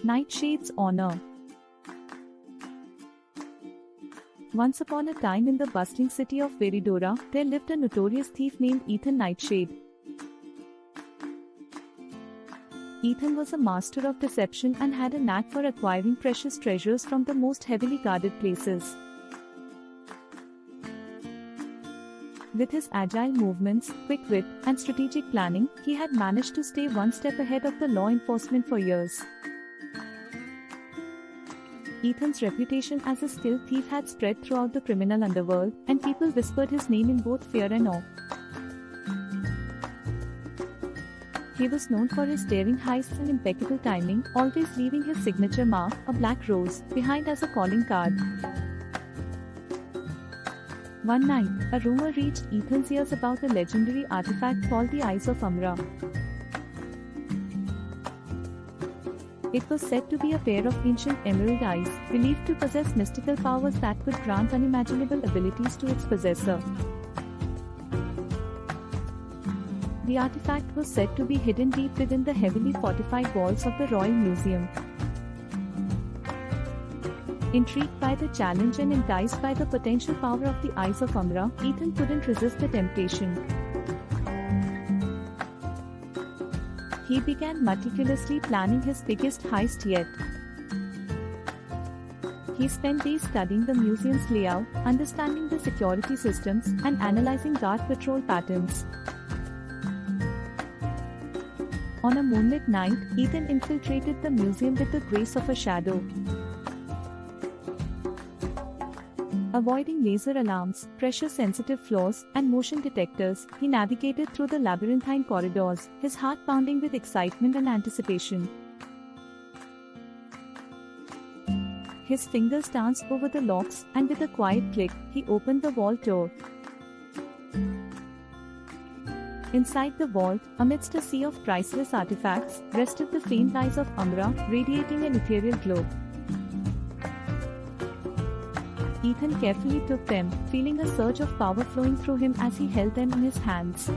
Nightshade's honor. Once upon a time in the bustling city of Veridora, there lived a notorious thief named Ethan Nightshade. Ethan was a master of deception and had a knack for acquiring precious treasures from the most heavily guarded places. With his agile movements, quick wit, and strategic planning, he had managed to stay one step ahead of the law enforcement for years. Ethan's reputation as a skilled thief had spread throughout the criminal underworld, and people whispered his name in both fear and awe. He was known for his daring heists and impeccable timing, always leaving his signature mark, a black rose, behind as a calling card. One night, a rumor reached Ethan's ears about a legendary artifact called the Eyes of Amara. It was said to be a pair of ancient emerald eyes, believed to possess mystical powers that could grant unimaginable abilities to its possessor. The artifact was said to be hidden deep within the heavily fortified walls of the Royal Museum. Intrigued by the challenge and enticed by the potential power of the Eyes of Amara, Ethan couldn't resist the temptation. He began meticulously planning his biggest heist yet. He spent days studying the museum's layout, understanding the security systems, and analyzing guard patrol patterns. On a moonlit night, Ethan infiltrated the museum with the grace of a shadow. Avoiding laser alarms, pressure-sensitive floors, and motion detectors, he navigated through the labyrinthine corridors, his heart pounding with excitement and anticipation. His fingers danced over the locks, and with a quiet click, he opened the vault door. Inside the vault, amidst a sea of priceless artifacts, rested the famed Eyes of Amara, radiating an ethereal glow. Ethan carefully took them, feeling a surge of power flowing through him as he held them in his hands.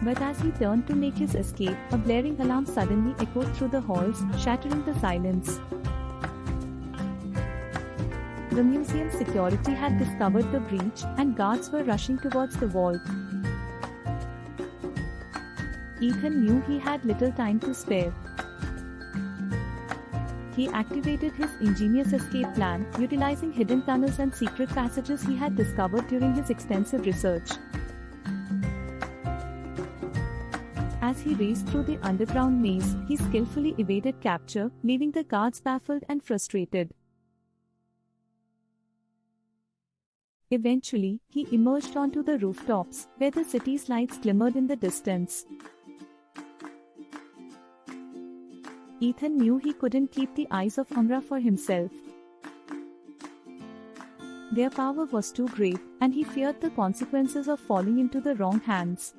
But as he turned to make his escape, a blaring alarm suddenly echoed through the halls, shattering the silence. The museum security had discovered the breach, and guards were rushing towards the vault. Ethan knew he had little time to spare. He activated his ingenious escape plan, utilizing hidden tunnels and secret passages he had discovered during his extensive research. As he raced through the underground maze, he skillfully evaded capture, leaving the guards baffled and frustrated. Eventually, he emerged onto the rooftops, where the city's lights glimmered in the distance. Ethan knew he couldn't keep the Eyes of Amara for himself. Their power was too great, and he feared the consequences of falling into the wrong hands.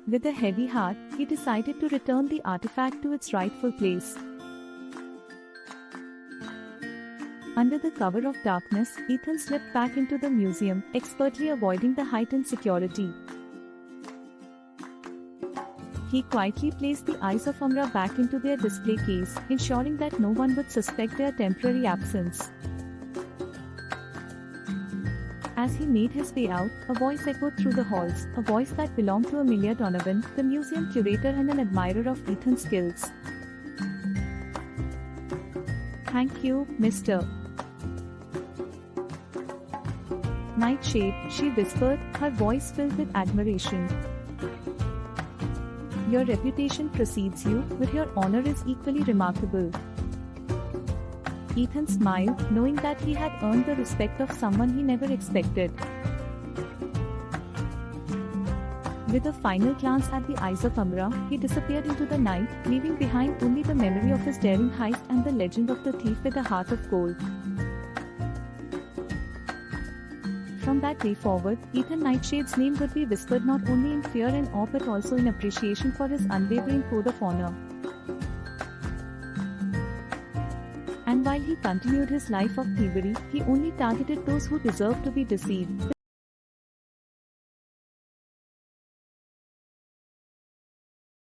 With a heavy heart, he decided to return the artifact to its rightful place. Under the cover of darkness, Ethan slipped back into the museum, expertly avoiding the heightened security. He quietly placed the Eyes of Amara back into their display case, ensuring that no one would suspect their temporary absence. As he made his way out, a voice echoed through the halls, a voice that belonged to Amelia Donovan, the museum curator and an admirer of Ethan's skills. "Thank you, Mr. Nightshade," she whispered, her voice filled with admiration. "Your reputation precedes you, but your honor is equally remarkable." Ethan smiled, knowing that he had earned the respect of someone he never expected. With a final glance at the Eyes of Amara, he disappeared into the night, leaving behind only the memory of his daring heist and the legend of the thief with a heart of gold. From that day forward, Ethan Nightshade's name would be whispered not only in fear and awe but also in appreciation for his unwavering code of honor. And while he continued his life of thievery, he only targeted those who deserved to be deceived.